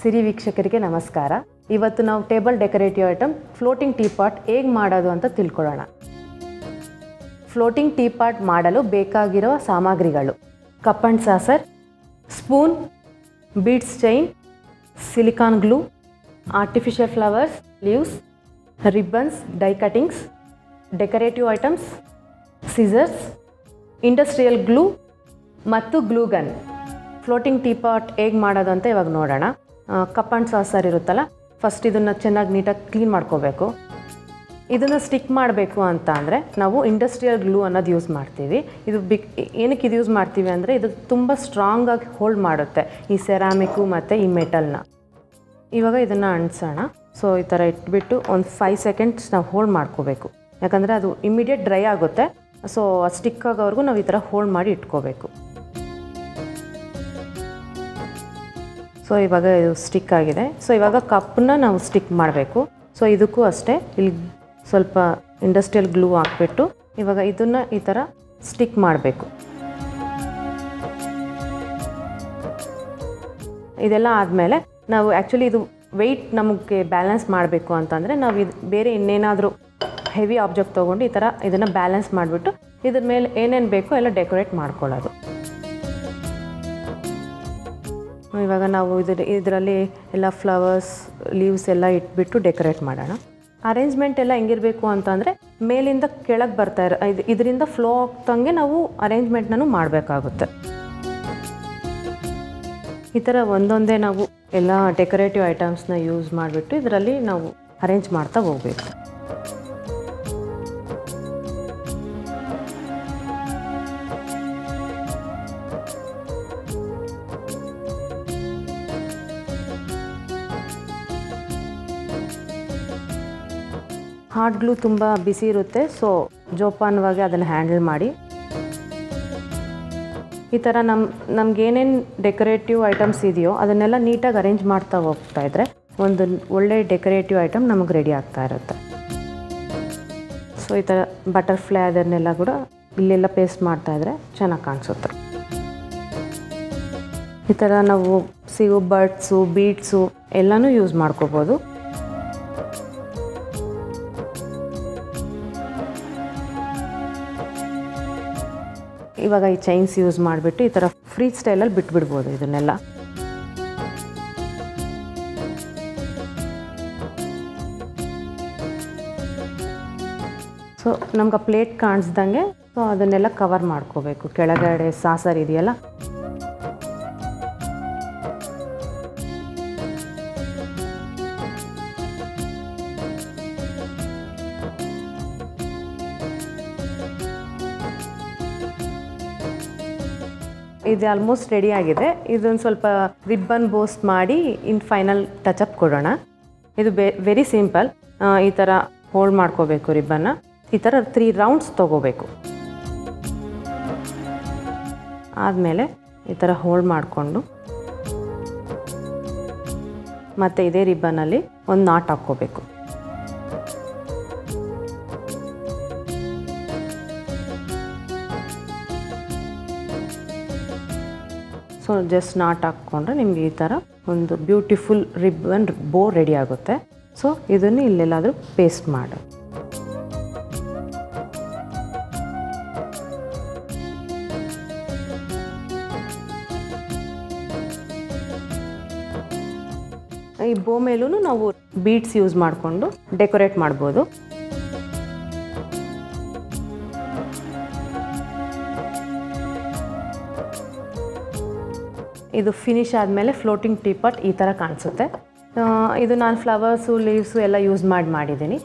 ಸಿರಿ ವೀಕ್ಷಕರಿಗೆ ನಮಸ್ಕಾರ. ಇವತ್ತು ನಾವು table decorative item floating tea pot ಹೇಗೆ ಮಾಡೋದು ಅಂತ ತಿಳ್ಕೊಳ್ಳೋಣ. ಫ್ಲೋಟಿಂಗ್ ಟೀ ಪಾಟ್ ಮಾಡಲು ಬೇಕಾಗಿರುವ ಸಾಮಗ್ರಿಗಳು: cup and saucer, spoon, beads chain, silicone glue, artificial flowers, leaves, ribbons, die cuttings, decorative items, scissors, industrial glue ಮತ್ತು glue gun. Floating tea pot ಹೇಗೆ ಮಾಡೋದು ಅಂತ ಇವಾಗ ನೋಡೋಣ. ಕಪ್ ಆ್ಯಂಡ್ ಸಾಸರ್ ಇರುತ್ತಲ್ಲ, ಫಸ್ಟ್ ಇದನ್ನು ಚೆನ್ನಾಗಿ ನೀಟಾಗಿ ಕ್ಲೀನ್ ಮಾಡ್ಕೋಬೇಕು. ಇದನ್ನು ಸ್ಟಿಕ್ ಮಾಡಬೇಕು ಅಂತ ಅಂದರೆ ನಾವು ಇಂಡಸ್ಟ್ರಿಯಲ್ ಗ್ಲೂ ಅನ್ನೋದು ಯೂಸ್ ಮಾಡ್ತೀವಿ. ಇದು ಏನಕ್ಕೆ ಇದು ಯೂಸ್ ಮಾಡ್ತೀವಿ ಅಂದರೆ ಇದು ತುಂಬ ಸ್ಟ್ರಾಂಗಾಗಿ ಹೋಲ್ಡ್ ಮಾಡುತ್ತೆ ಈ ಸೆರಾಮಿಕ್ಕು ಮತ್ತು ಈ ಮೆಟಲ್ನ. ಇವಾಗ ಇದನ್ನು ಅಂಟಿಸೋಣ. ಸೊ ಈ ಥರ ಇಟ್ಬಿಟ್ಟು ಒಂದು 5 ಸೆಕೆಂಡ್ಸ್ ನಾವು ಹೋಲ್ಡ್ ಮಾಡ್ಕೋಬೇಕು, ಯಾಕಂದರೆ ಅದು ಇಮ್ಮಿಡಿಯೇಟ್ ಡ್ರೈ ಆಗುತ್ತೆ. ಸೊ ಅದು ಸ್ಟಿಕ್ ಆಗೋವರೆಗೂ ನಾವು ಈ ಥರ ಹೋಲ್ಡ್ ಮಾಡಿ ಇಟ್ಕೋಬೇಕು. ಸೊ ಇವಾಗ ಇದು ಸ್ಟಿಕ್ ಆಗಿದೆ. ಸೊ ಇವಾಗ ಕಪ್ಪನ್ನ ನಾವು ಸ್ಟಿಕ್ ಮಾಡಬೇಕು. ಸೊ ಇದಕ್ಕೂ ಅಷ್ಟೇ, ಇಲ್ಲಿ ಸ್ವಲ್ಪ ಇಂಡಸ್ಟ್ರಿಯಲ್ ಗ್ಲೂ ಹಾಕ್ಬಿಟ್ಟು ಇವಾಗ ಇದನ್ನು ಈ ಥರ ಸ್ಟಿಕ್ ಮಾಡಬೇಕು. ಇದೆಲ್ಲ ಆದಮೇಲೆ ನಾವು ಆ್ಯಕ್ಚುಲಿ ಇದು ವೆಯ್ಟ್ ನಮಗೆ ಬ್ಯಾಲೆನ್ಸ್ ಮಾಡಬೇಕು ಅಂತಂದರೆ ನಾವು ಇದು ಬೇರೆ ಇನ್ನೇನಾದರೂ ಹೆವಿ ಆಬ್ಜೆಕ್ಟ್ ತೊಗೊಂಡು ಈ ಥರ ಇದನ್ನು ಬ್ಯಾಲೆನ್ಸ್ ಮಾಡಿಬಿಟ್ಟು ಇದ್ರ ಮೇಲೆ ಏನೇನು ಬೇಕೋ ಎಲ್ಲ ಡೆಕೋರೇಟ್ ಮಾಡ್ಕೊಳ್ಳೋದು. ಇವಾಗ ನಾವು ಇದರಲ್ಲಿ ಎಲ್ಲ ಫ್ಲವರ್ಸ್, ಲೀವ್ಸ್ ಎಲ್ಲ ಇಟ್ಬಿಟ್ಟು ಡೆಕೋರೇಟ್ ಮಾಡೋಣ. ಅರೇಂಜ್ಮೆಂಟ್ ಎಲ್ಲ ಹೆಂಗಿರಬೇಕು ಅಂತಂದರೆ ಮೇಲಿಂದ ಕೆಳಗೆ ಬರ್ತಾ ಇದರಿಂದ ಫ್ಲೋ ಆಗ್ತಂಗೆ ನಾವು ಅರೇಂಜ್ಮೆಂಟ್ನೂ ಮಾಡಬೇಕಾಗುತ್ತೆ. ಈ ಥರ ಒಂದೊಂದೇ ನಾವು ಎಲ್ಲ ಡೆಕೋರೇಟಿವ್ ಐಟಮ್ಸ್ನ ಯೂಸ್ ಮಾಡಿಬಿಟ್ಟು ಇದರಲ್ಲಿ ನಾವು ಅರೇಂಜ್ ಮಾಡ್ತಾ ಹೋಗಬೇಕು. ಹಾಟ್ ಗ್ಲೂ ತುಂಬ ಬಿಸಿ ಇರುತ್ತೆ, ಜೋಪಾನವಾಗಿ ಅದನ್ನು ಹ್ಯಾಂಡಲ್ ಮಾಡಿ. ಈ ಥರ ನಮಗೇನೇನು ಡೆಕೋರೇಟಿವ್ ಐಟಮ್ಸ್ ಇದೆಯೋ ಅದನ್ನೆಲ್ಲ ನೀಟಾಗಿ ಅರೇಂಜ್ ಮಾಡ್ತಾ ಹೋಗ್ತಾ ಇದ್ದರೆ ಒಂದು ಒಳ್ಳೆ ಡೆಕೋರೇಟಿವ್ ಐಟಮ್ ನಮಗೆ ರೆಡಿ ಆಗ್ತಾ ಇರುತ್ತೆ. ಸೊ ಈ ಥರ ಬಟರ್ಫ್ಲೈ ಅದನ್ನೆಲ್ಲ ಕೂಡ ಇಲ್ಲೆಲ್ಲ ಪೇಸ್ಟ್ ಮಾಡ್ತಾಯಿದ್ರೆ ಚೆನ್ನಾಗಿ ಕಾಣಿಸುತ್ತೆ. ಈ ಥರ ನಾವು ಸಿಗೋ ಬರ್ಡ್ಸು, ಬೀಡ್ಸು ಎಲ್ಲನೂ ಯೂಸ್ ಮಾಡ್ಕೋಬೋದು. ಇವಾಗ ಈ ಚೈನ್ಸ್ ಯೂಸ್ ಮಾಡಿಬಿಟ್ಟು ಈ ಥರ ಫ್ರೀ ಸ್ಟೈಲಲ್ಲಿ ಬಿಟ್ಬಿಡ್ಬೋದು ಇದನ್ನೆಲ್ಲ. ಸೊ ನಮ್ಗೆ ಆ ಪ್ಲೇಟ್ ಕಾಣಿಸ್ದಂಗೆ ಸೊ ಅದನ್ನೆಲ್ಲ ಕವರ್ ಮಾಡ್ಕೋಬೇಕು. ಕೆಳಗಡೆ ಸಾಸರ್ ಇದೆಯಲ್ಲ, ಇದು ಆಲ್ಮೋಸ್ಟ್ ರೆಡಿ ಆಗಿದೆ. ಇದೊಂದು ಸ್ವಲ್ಪ ರಿಬ್ಬನ್ ಬೋಸ್ಟ್ ಮಾಡಿ ಫೈನಲ್ ಟಚಪ್ ಕೊಡೋಣ. ಇದು ವೆರಿ ಸಿಂಪಲ್. ಈ ಥರ ಹೋಲ್ಡ್ ಮಾಡ್ಕೋಬೇಕು ರಿಬ್ಬನ್ನ. ಈ ಥರ 3 ರೌಂಡ್ಸ್ ತೊಗೋಬೇಕು. ಆದಮೇಲೆ ಈ ಥರ ಹೋಲ್ಡ್ ಮಾಡಿಕೊಂಡು ಮತ್ತು ಇದೇ ರಿಬ್ಬನಲ್ಲಿ ಒಂದು ನಾಟ್ ಹಾಕ್ಕೋಬೇಕು. ಸೊ ಜಸ್ಟ್ ನಾಟ್ ಹಾಕ್ಕೊಂಡ್ರೆ ನಿಮಗೆ ಈ ಥರ ಒಂದು ಬ್ಯೂಟಿಫುಲ್ ರಿಬ್ಬನ್ ಬೋ ರೆಡಿ ಆಗುತ್ತೆ. ಸೊ ಇದನ್ನು ಇಲ್ಲೆಲ್ಲಾದರೂ ಪೇಸ್ಟ್ ಮಾಡು. ಈ ಬೋ ಮೇಲೂ ನಾವು ಬೀಡ್ಸ್ ಯೂಸ್ ಮಾಡಿಕೊಂಡು ಡೆಕೋರೇಟ್ ಮಾಡ್ಬೋದು. ಇದು ಫಿನಿಶ್ ಆದಮೇಲೆ ಫ್ಲೋಟಿಂಗ್ ಟೀ ಪಾಟ್ ಈ ಥರ ಕಾಣಿಸುತ್ತೆ. ಇದು ನಾನು ಫ್ಲವರ್ಸು, ಲೀವ್ಸು ಎಲ್ಲ ಯೂಸ್ ಮಾಡಿದ್ದೀನಿ.